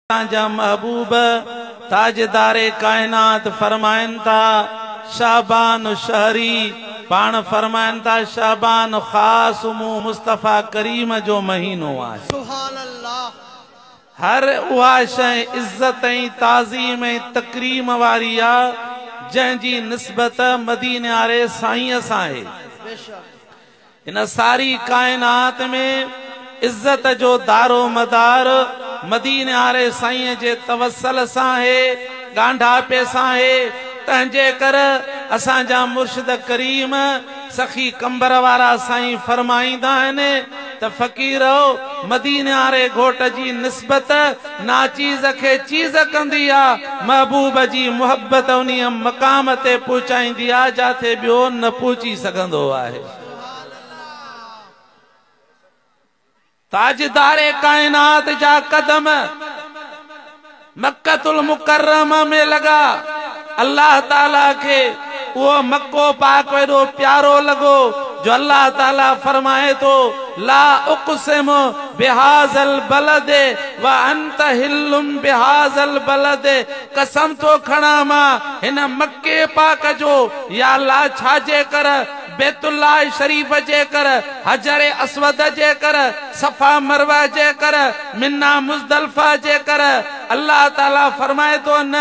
जा महबूब ताजदारे कायनात फरमाइन था शाबान शहरी पान फरमाइन था शाबान खास मुस्तफा करीम जो महीनो आहे। सुभान अल्लाह। हर उहा शइ इज्जत ताज़ीम तकरीम वारी आ जंहिंजी निस्बत मदीने वारे साईं सां आहे। इन सारी कायनात में इज्जत जो दारो मदार मदीने वारे साईं जे तवसल सां है, गांढापे सां है। तंहिंजे कर असांजा मुर्शिद करीम सखी कंबर वारा साईं फरमाईंदा आहिनि त फ़कीरो मदीने वारे घोट जी निस्बत नाचीज़ खे चीज़ कंदी आ, महबूब जी मुहब्बत उन मक़ाम ते पहुचाईंदी आ जाते ॿियो न पहुची सघंदो आहे। ताजदारे कायनात जा कदम मक्कतुल मुकर्रमा में लगा। अल्लाह ताला के वो मक्को पाक एडो प्यारो लगो जो अल्लाह ताला फरमाए तो ला उक़सिम बिहाज़ल बलद व अंत हिल्लुम बिहाज़ल बलद, कसम तो खणा मां हिन मक्के पाक जो या अल्लाह छाजे कर बैतुल्लाह शरीफ जे कर, हजर अस्वद जे कर, सफा मरवा जे कर, मिन्ना मुज़दलिफ़ा जे कर। अल्लाह ताला फरमाए तो न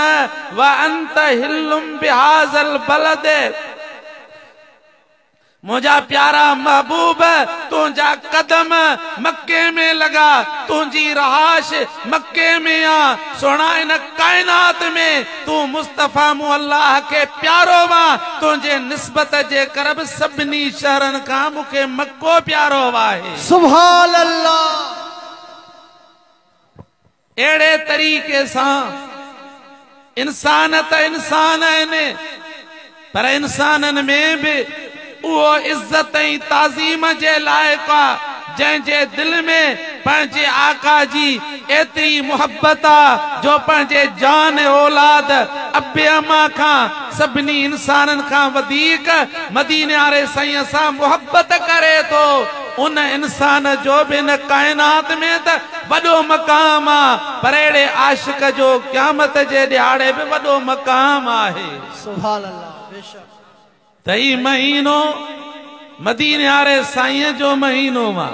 व अंत हिल्लुम बिहाज़ल बलद, मुझा प्यारा महबूब तुझा कदम मक्के में लगा, तुझी रहाश मक्के में आ। सोना इन कायनात में तू मुस्तफा मु अल्लाह के प्यारो वा, तुझे निस्बत जे करब सभनी शहरन का मुखे मक्को प्यारो वाहे। सुभान अल्लाह। एड़े तरीके सां इंसान त इंसान आहिनि, पर इंसानन में भी वो इज्जत ताज़ीम जे लायक आ जंहिंजे दिल में पंहिंजे आका जी एतरी मोहब्बत आ जो पंहिंजे जान औलाद अब्बे अम्मा खां सभिनी इंसानन खां वधीक मदीने वारे साईं सां मोहब्बत करे तो। उन इंसान जो भी न कायनात में त वडो मकाम आ, पर एड़े आशिक जो क़यामत जे ॾियारे भी वडो मकाम आहे। सुभान अल्लाह। बेशक तई महीनो मदीने वारे साईं जो महीनो मा,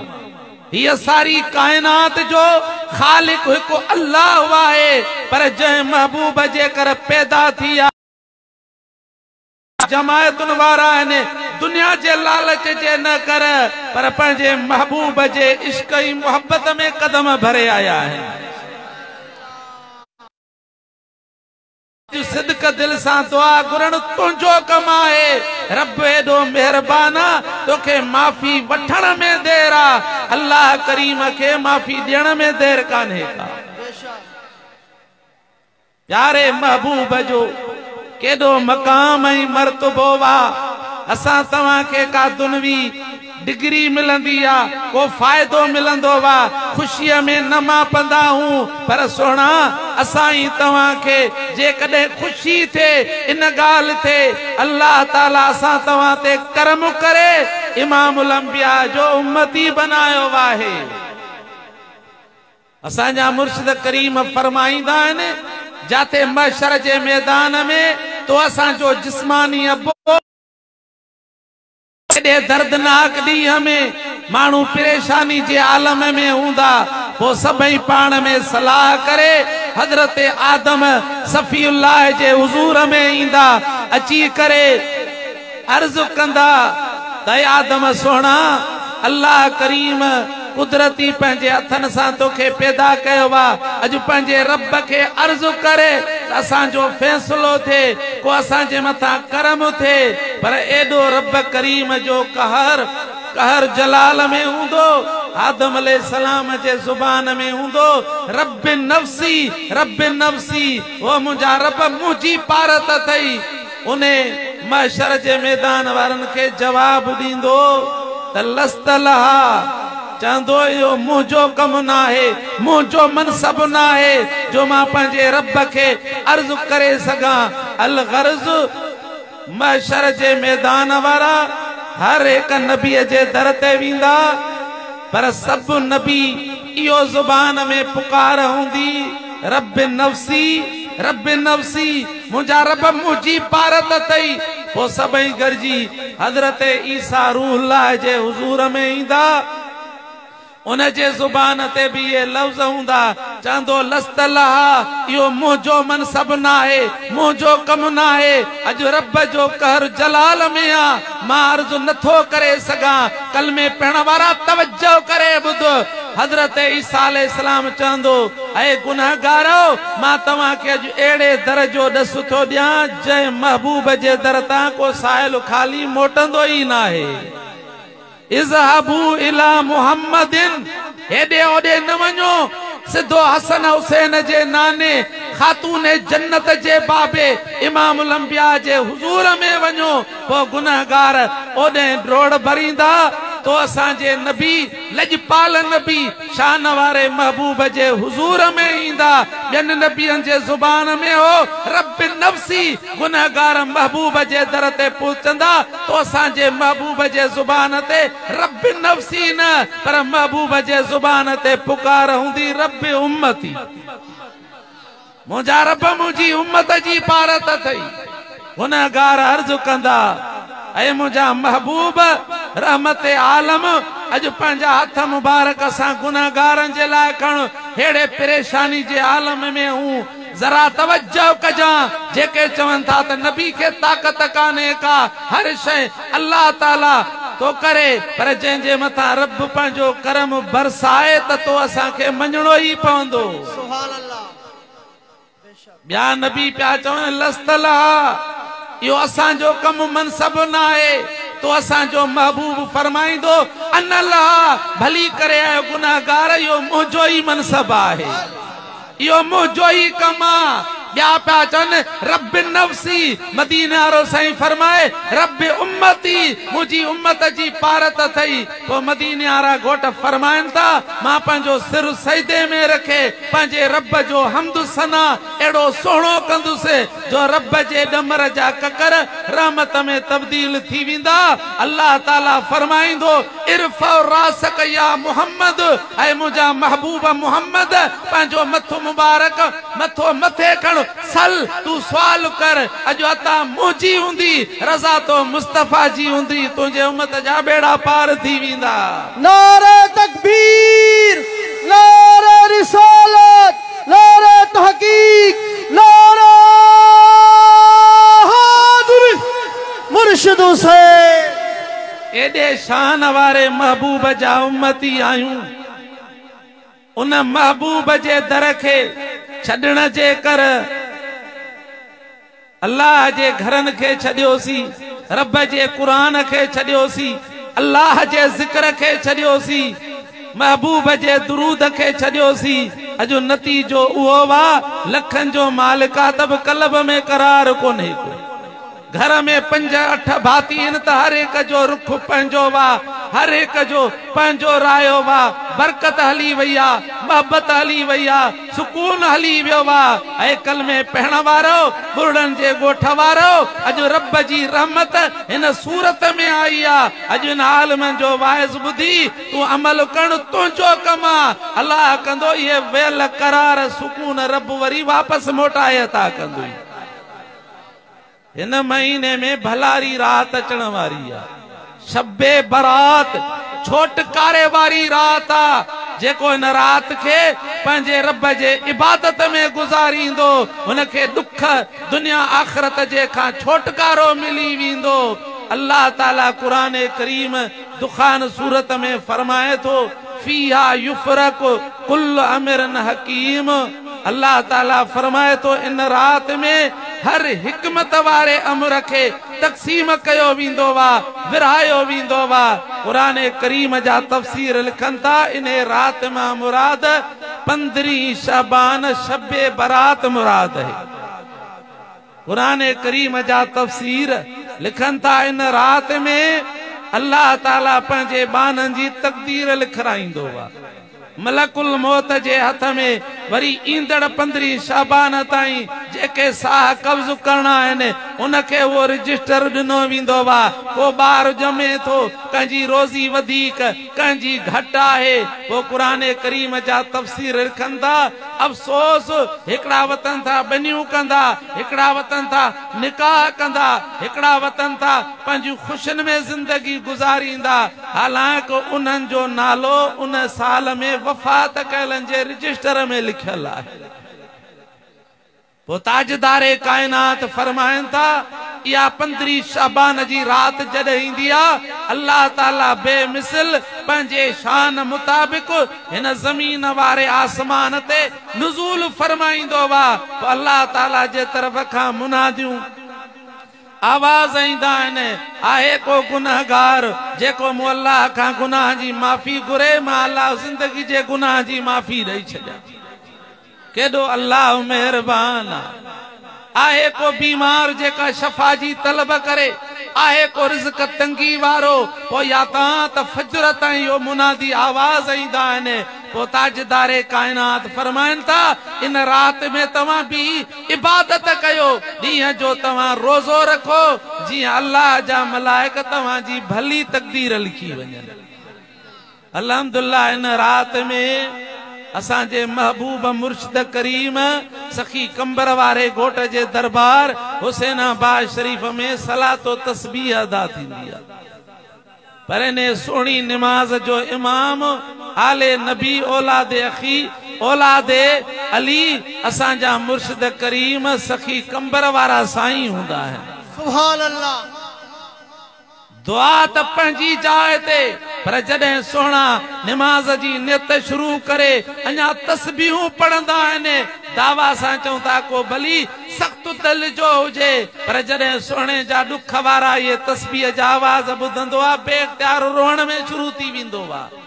ये सारी कायनात जो खालिक हिकु अल्लाह आहे, पर जंहिं महबूब जे कर पैदा थी आ जमायतुन वारा आहिनि, दुनिया जे लालच जे न कर पर पंहिंजे महबूब जे इश्क ई मोहब्बत में कदम भरे आया आहिनि। सिद्क दिल सां दुआ घुरण तुंहिंजो कम आहे। रब एडो मेहरबाना तोखे माफ़ी वठण में देर आ, अल्लाह करीम के माफ़ी ॾियण में देर कान्हे का। प्यारे महबूब जो केडो मकाम ऐं मर्तबो वा। असां तव्हां के का दुनवी डिग्री मिलंदी आ, को फायदो मिलंदो वा, खुशीअ में न मापंदा हूं, पर सोना असां ई तव्हां के जे कॾहिं खुशी थे इन ॻाल्हि थे अल्लाह ताला असां तव्हां ते करम करे इमामुल अंबिया जो उम्मती बनायो आहे। असांजा मुर्शिद करीम फरमाईंदा आहिनि जाते महशर जे मैदान में तो असांजो जिस्मानी अबो एडे दर्दनाक ॾींहं में माण्हू परेशानी जे आलम में हूंदा, पोइ सभई पाण में सलाह करे हजरत आदम सफ़ीउल्लाह जे हुज़ूर में ईंदा, अची करे अर्ज़ कंदा त आदम सोना अल्लाह करीम कुदरती पंहिंजे हथन सां तोखे पैदा कयो वा, अॼु पंहिंजे रब खे अर्ज़ करे असांजो फ़ैसिलो थे, को असांजे मथां करम थे, पर एडो रब करीम जो कहर जलाल में हूंदो, आदम अलैहिस्सलाम जे ज़ुबान में हूंदो रब्बिन नफ्सी, वो मुंहिंजा रब मुंहिंजी पारत अथई। उन्हे महशर जे मैदान वारनि खे जवाब ॾींदो त लस्त लहा, चंदो यो मुझो कम ना है, मुझो मनसब ना है जो मां पंहिंजे रब के अर्ज करे सगा। अल गर्ज महशर जे मैदान वारा हर एक नबी जे दर ते वींदा, पर सब नबी इो जुबान में पुकार होंदी रब नफ्सी मुंहिंजा रब मुंहिंजी पारत अथई। पोइ सभई गॾिजी हज़रत ईसा रूहुल्लाह जे हुज़ूर में ईंदा। उन जे ज़ुबान ते भी ये लफ़्ज़ हूंदा, चवंदो लस्तलहा, इहो मुंहिंजो मनसब न आहे, मुंहिंजो कम न आहे। अॼु रब जो कहर जलाल में आ, मां अर्ज़ु नथो करे सघां। कलमे पढ़ण वारा तवज्जो करे ॿुध। हज़रत ईसा अलैहिस्सलाम चवंदो, ऐ गुनहगारो, मां तव्हांखे अॼु अहिड़े दर जो ॾसु थो ॾियां जंहिं महबूब जे दर तां को साइल खाली मोटंदो ई न आहे। इज़हबू इला मुहम्मदिन, हेॾे होॾे न वञो, सिधो हसन हुसैन जे नाने खातून जन्नत जे बाबे इमामुल अंबिया जे हुज़ूर में वञो। पोइ गुनहगार ओॾे रोड भरींदा तो असांजे नबी लजपाल नबी शान वारे महबूब जे हुज़ूर में ईंदा। ॿियनि नबियनि जे ज़ुबान में हो रब नफ्सी, गुनहगार महबूब जे दर ते पहुचंदा तो असांजे महबूब जे ज़ुबान ते रब नफ्सी न, पर महबूब जे ज़ुबान ते पुकार हूंदी रब उम्मती, मुंहिंजा रब मुंहिंजी उम्मत जी पारत अथई। गुनहगार अर्ज़ु कंदा, ऐ मुंहिंजा महबूब रहमत आलम, अॼु पंहिंजा हथ मुबारक सां गुनहगारनि जे लाइ खण। हेड़े परेशानी जे आलम में हूं जरा तवज्जो कजां। जेके चवनि था त नबी खे ताक़त कान्हे का, हर शइ अल्लाह ताला तो करे, पर जंहिंजे मथां रब पंहिंजो करम बरसाए त तो असांखे मञणो ई पवंदो। सुभान अल्लाह। ॿिया नबी पिया चवनि लस्तलहा, इहो असांजो कम मनसब न आहे। तो असांजो महबूब फरमाईंदो अनल्लाह, भली करे आयो गुनहगार, इहो मुंहिंजो ई मनसब आहे, इहो मुंहिंजो ई कम आहे। ॿिया पिया चवनि रब नफ्सी, मदीने वारो साईं फरमाए रब उम्मती, मुंहिंजी उम्मत जी पारत अथई। पोइ मदीने वारा घोट फरमाइनि था, मां पंहिंजो सिर सजदे में रखे पंहिंजे रब जो हम्द सना अहिड़ो सुहिणो कंदुसि जो रब जे ॾमर जा ककर रहमत में तब्दील थी वेंदा। अल्लाह ताला फरमाईंदो इरफा रासक या मुहम्मद, ऐं मुंहिंजा महबूब मुहम्मद, पंहिंजो मथो मुबारक मथो मथे खण, सल तू सवाल कर। अॼु अता मुंहिंजी हूंदी, रज़ा तो मुस्तफ़ा जी हूंदी, तुंहिंजे उम्मत जा बेड़ा पार थी वेंदा। नारे तकबीर, नारे रिसालत, नारे तहकीक, नारे हाज़िर मुर्शिद हुसैन। एॾे शान वारे महबूब जा उम्मती आहियूं। उन महबूब जे दर खे छॾण जे कर अल्लाह जे घरनि खे छॾियोसीं, रब जे क़ुरान खे छॾियोसीं, अल्लाह जे ज़िक्र खे छॾियोसीं, महबूब जे दुरूद खे छॾियोसीं। अॼु नतीजो उहो वा, लखनि जो मालिक आहे त बि कल्ब में करार कोन्हे को। घर में 5-8 भाती आहिनि त हर एक जो रुख पंहिंजो वा, हर एक जो पंहिंजो रायो वा। बरकत हली वई आ, मोहब्बत हली वई आ, सुकून हली वियो वा। ऐं कलमे पढ़ण वारो, बुरड़नि जे ॻोठ वारो, अॼु रब जी रहमत हिन सूरत में आई आ। अॼु हिन आलमनि जो वाइज़ ॿुधी तूं अमल करण तुंहिंजो कम आ। अल्लाह कंदो इहे वेल करार सुकून रब वरी वापसि मोटाए अता कंदो। इन महीने में भलारी रात अचण वारी आ, शब्बे बरात, छोटकारे वारी रात आ। जेको इन रात के पंहिंजे रब जे इबादत में गुज़ारींदो, उनखे दुख दुनिया आखिरत जे खां छोटकारो मिली वेंदो। अल्लाह ताला कुरान करीम दुखान सूरत में फरमाए थो फीहा युफरक कुल अमरन हकीम। अल्लाह ताला फरमाए थो इन रात में हर हिकमत वारे अमर के तक़सीम कयो वेंदो वा, विरहायो वेंदो वा। कुरान करीम जा तफसीर लिखनि था इन रात मां मुराद 15 शाबान शब्बे बरात मुराद है। कुरान करीम जा तफसीर लिखनि था इन रात में अल्लाह ताला पंहिंजे बाननि जी तक़दीर लिखराईंदो वा। मलकुल मौत जे हथ में वरी ईंदड़ 15 शाबान ताईं जेके साह कब्ज़ करणा आहिनि उनखे उहो रजिस्टर ॾिनो वेंदो वा। को ॿार ॼमे थो, कंहिंजी रोज़ी वधीक, कंहिंजी घटि आहे। पोइ क़ुरान करीम जा तफ़सीर लिखनि था अफ़सोस हिकड़ा वतन था बनियूं कंदा, हिकड़ा वतन था निकाह कंदा, हिकड़ा वतन था पंहिंजूं खुशियुनि में जिंदगी गुजारींदा, हालांकि उन्हनि जो नालो उन साल में वफ़ात कयलनि जे रजिस्टर में लिखियल आहे। वो ताजदारे कायनात फरमाइन था या 15 शाबान जी रात जॾहिं ईंदी आहे, अल्लाह ताला बेमिसल पंहिंजे शान मुताबिक हिन ज़मीन वारे आसमान ते नुज़ूल फरमाईंदो वा। अल्लाह ताला जे तरफ़ खां मुनादियूं आवाज ईंदा आहिनि, आहे को गुनहगार जेको मूं अल्लाह खां गुनाह जी माफ़ी घुरे, मां अल्लाह ज़िंदगी जे गुनाह जी माफ़ी ॾेई छॾियां। केॾो अल्लाह मेहरबान आहे। को बीमार जेका शफ़ा जी तलब करे, आहे को रिज़्क़ तंगी वारो, पोइ या त फजर ताईं इहो मुनादी आवाज़ ईंदा आहिनि। पोइ ताजदारे कायनात फरमाइनि था इन रात में तव्हां बि इबादत कयो, ॾींहं जो तव्हां रोज़ो रखो, जीअं अल्लाह जा मलाइक तव्हां जी भली तक़दीर लिखी वञनि। अल्हम्दुलिल्लाह इन रात में असांजे महबूब मुर्शिद करीम सखी कंबर वारे घोट जे दरबार हुसैनाबाद शरीफ में सलातो तस्बीह अदा थींदी आहे। पर इन सोहणी निमाज जो इमाम आले नबी औलादे अखी औलादे अली असांजा मुर्शिद करीम सखी कंबर वारा साईं हूंदा आहिनि। सुभान अल्लाह। दुआ त पंहिंजी जाइ ते, पर जॾहिं सोहणा निमाज जी नियत शुरू करे अञा तस्बीहूं पढ़ंदा आहिनि, दावा सां चऊं था को भली सख़्तु दिल जो हुजे, पर जॾहिं सोहणे जा ॾुख वारा इहे तस्बीह जा आवाज़ ॿुधंदो आहे, बेख्तियार रोअण में शुरू थी वेंदो आहे।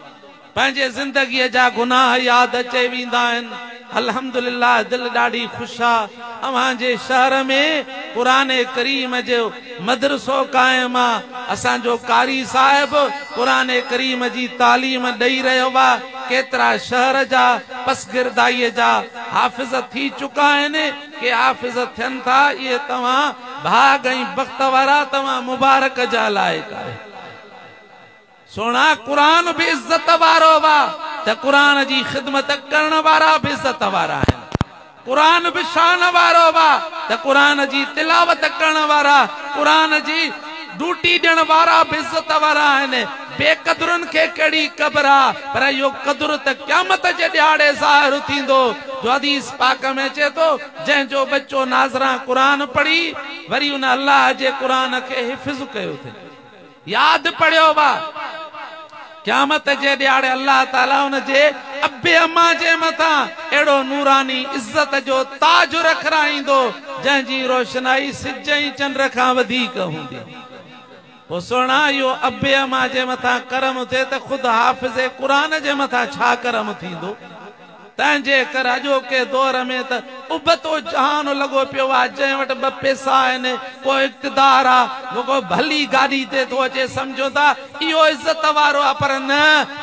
पंहिंजे ज़िंदगीअ जा गुनाह यादि अचे वेंदा आहिनि। अल्हम्दुलिल्लाह दिल ॾाढी ख़ुशि आहे। अव्हांजे शहर में क़ुरान करीम जो मदरसो क़ाइम आहे। असांजो कारी साहिब क़ुरान करीम जी तालीम ॾेई रहियो आहे। केतिरा शहर जा पसगिरदाईअ जा हाफ़िज़ थी चुका आहिनि, के हाफ़िज़ थियनि था। इहे तव्हां भाग ऐं बख़्त वारा, तव्हां मुबारक जा लाइक़ आहे। सोना कुरान भी इज्जत वारो वा, त कुरान जी खिदमत करण वारा भी इज्जत वारा आहिनि। कुरान भी शान वारो वा, त कुरान जी तिलावत करण वारा, कुरान जी ड्यूटी ॾियण वारा भी इज्जत वारा आहिनि। बेक़दरुनि खे कहिड़ी क़बर आहे, पर इहो क़दुर त क़यामत जे ॾियारे ज़ाहिर थींदो। जो हदीस पाक में अचे थो, जंहिंजो बच्चो नाज़रा कुरान पढ़ी वरी उन अल्लाह जे कुरान खे हिफ़्ज़ कयो थे, याद पढ़ियो वा, क़यामत जे ॾियारे अल्लाह ताला उन जे अबे अम्मा जे मथां अहिड़ो नूरानी इज़त जो ताज रखराईंदो, जंहिंजी रोशनाई सिज ऐं चंड खां वधीक हूंदी। पोइ सुहिणा इहो अबे अम्मा जे मथां करम थिए त ख़ुदि हाफ़िज़े क़ुरान जे मथां छा करम थींदो। तंहिंजे करे अॼोके दौर में त उबतो जहान लॻो पियो आहे। जंहिं वटि ॿ पैसा आहिनि, को इक़्तिदार आहे, को भली गाॾी ते थो अचे, सम्झो था इहो इज़त वारो आहे। पर न,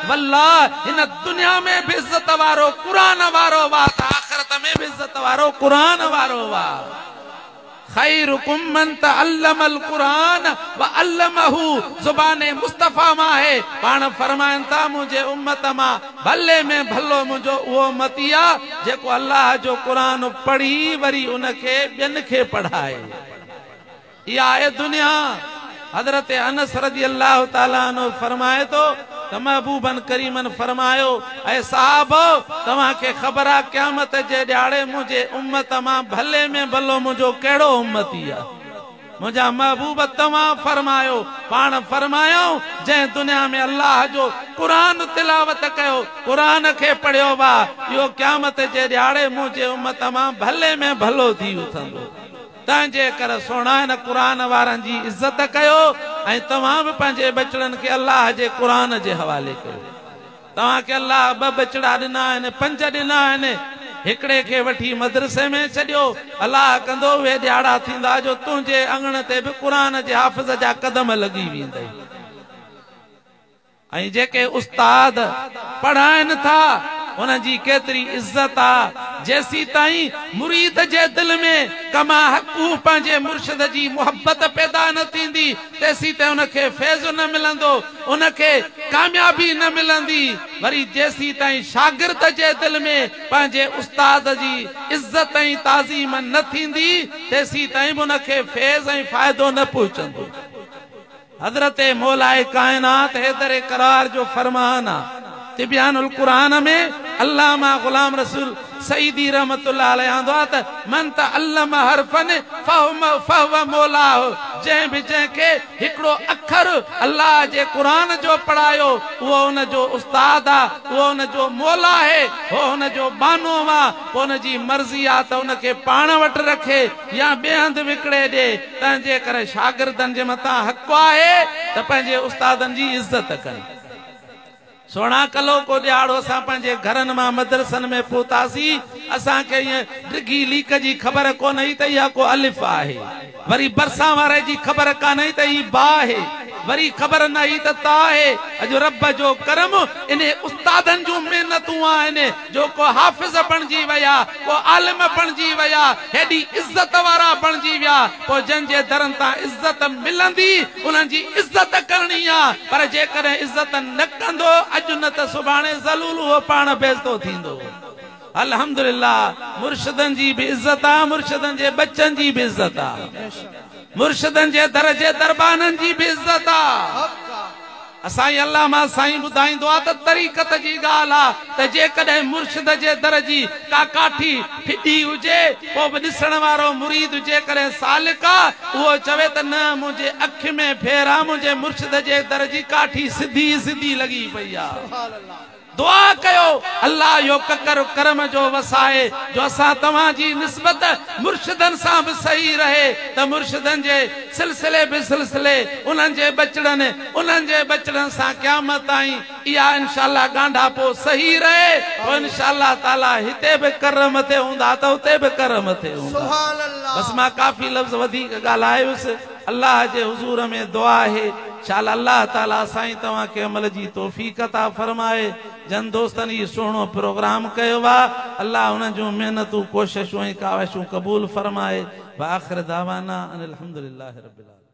वल्लाह हिन दुनिया में बि इज़त वारो क़ुरान वारो वा, त आख़िरत में बि इज़त वारो क़ुरान वारो वा। खैरुकुम मन तअल्लमल कुरान व अल्लमहु, ज़ुबाने मुस्तफ़ा मां है। पाण फरमाइनि था मुंहिंजे उम्मत मां भले में भलो मुंहिंजो उहो उम्मती आहे जेको अल्लाह जो क़ुरान पढ़ी वरी उनखे ॿियनि खे पढ़ाए। इहा आहे दुनिया। हज़रत अनस रज़ी अल्लाह ताला अन्हु फरमाए थो त महबूबन करीमन फरमायो, ऐं साहबो तव्हां खे ख़बर आहे क़यामत जे ॾियारे मुंहिंजे उम्मत मां भले में भलो मुंहिंजो कहिड़ो उम्मती आहे। मुंहिंजा महबूब तव्हां फरमायो, पाण फरमायो जंहिं दुनिया में अल्लाह जो क़ुरान तिलावत कयो, क़ुरान खे पढ़ियो वा, इहो क़यामत जे ॾियारे मुंहिंजे उम्मत मां भले में भलो थी उथंदो। तंहिंजे करे सोना हिन क़ुरान वारनि जी इज़त कयो, ऐं तव्हां बि पंहिंजे बचड़नि खे अल्लाह जे क़ुरान जे हवाले कयो। तव्हांखे अल्लाह 2 बचड़ा ॾिना आहिनि, 5 ॾिना आहिनि। हिकिड़े खे वठी मदरसे में छॾियो, अल्लाह कंदो उहे ॾियारा थींदा जो तुंहिंजे अंगण ते बि क़ुरान जे हाफ़िज़ जा कदम लॻी वेंदई। ऐं जेके उस्ताद पढ़ाइनि था उन जी केतरी इज्जत आ। जैसी ताईं मुरीद जे दिल में कमा हक़ू पंहिंजे मुर्शिद जी मोहब्बत पैदा न थींदी तेसी ते उनखे फैज़ न मिलंदो, उनखे कामयाबी न मिलंदी। वरी जेसी ताईं शागिर्द जे दिल में पंहिंजे उस्ताद जी इज्जत ऐं ताज़ीम न थींदी तेसी ताईं बि उनखे फैज़ ऐं फ़ाइदो न पहुचंदो। हज़रत मौलाए कायनात हैदर करार जो फरमान आहे तिबियानुल कुरान में अल्लामा गुलाम रसूल सईदी रहमतुल्लाह अलैह आंदो आहे त मन तअल्लम हरफन फहुव मौलाह, जंहिं बि जंहिंखे हिकिड़ो अखर अल्लाह जे क़ुरान जो पढ़ायो उहो उन जो उस्ताद आहे, उहो उन जो मौला आहे, उहो उन जो बानो आहे। पोइ उन जी मर्ज़ी आहे त उनखे पाण वटि रखे या ॿिए हंधि विकिणे ॾे। तंहिंजे करे शागिर्दनि जे मथां हक़ आहे त पंहिंजे उस्तादनि जी इज़त कनि। सोना कलो को ॾियारो असां पंहिंजे घरनि मां मदरसनि में पहुतासीं, असांखे ईअं डिघी लीक जी ख़बर कोन हुई त इहा को अलिफ आहे, वरी बरसां वारे जी ख़बर कान हुई त ही बा आहे, वरी ख़बर न हुई त ता आहे। अॼु रब जो करम इन उस्तादनि जूं महिनतूं आहिनि जो को हाफ़िज़ बणिजी विया, को आलिम बणिजी विया, हेॾी इज़त वारा बणिजी विया। पोइ जंहिंजे दरनि तां इज़त मिलंदी उन्हनि जी इज़त करणी आहे, पर जेकॾहिं इज़त न कंदो अॼु न त सुभाणे ज़लूल उहो पाण बेइज़्ज़तो थींदो। अल्हम्दुलिल्लाह मुर्शिदनि जी बि इज़त आहे, मुर्शिदनि जे बच्चनि जी बि इज़त आहे, मुर्शिदनि जे दर जे दरबाननि जी बि इज़त आहे। असाई अल्लामा साईं ॿुधाईंदो आहे त तरीक़त जी ॻाल्हि आहे त जेकॾहिं मुर्शिद जे दर जी का काठी फिटी हुजे पोइ बि ॾिसण वारो मुरीद जेकॾहिं सालिक आहे उहो चवे त न मुंहिंजे अखि में फेर आहे, मुंहिंजे मुर्शिद जे दर जी काठी सिधी सिधी लॻी पई आहे। दुआ कयो अल्लाह यो ककर करम जो वसाए जो असां तव्हांजी निस्बत मुर्शिदनि सां बि सही रहे त मुर्शिदनि जे सिलसिले बि सिलसिले उन्हनि जे बचड़नि सां क़यामत ताईं इहा इंशाअल्लाह गांढापो सही रहे। पोइ इंशाअल्लाह ताला हिते बि करम थिए हूंदा त उते बि करम थिए हूंदा। बस मां काफ़ी लफ़्ज़ वधीक ॻाल्हायुसि। अल्लाह जे हुज़ूर में दुआ आहे शाला अल्लाह ताला साईं तव्हांखे अमल जी तौफ़ीक़ अता फरमाए। जन दोस्तनि इहो सुहिणो प्रोग्राम कयो आहे, अल्लाह उन जूं महिनतूं कोशिशूं ऐं काविशूं क़बूल फरमाए। व आख़िर दावाना अनिल हम्दुलिल्लाहि रब्बिल आलमीन।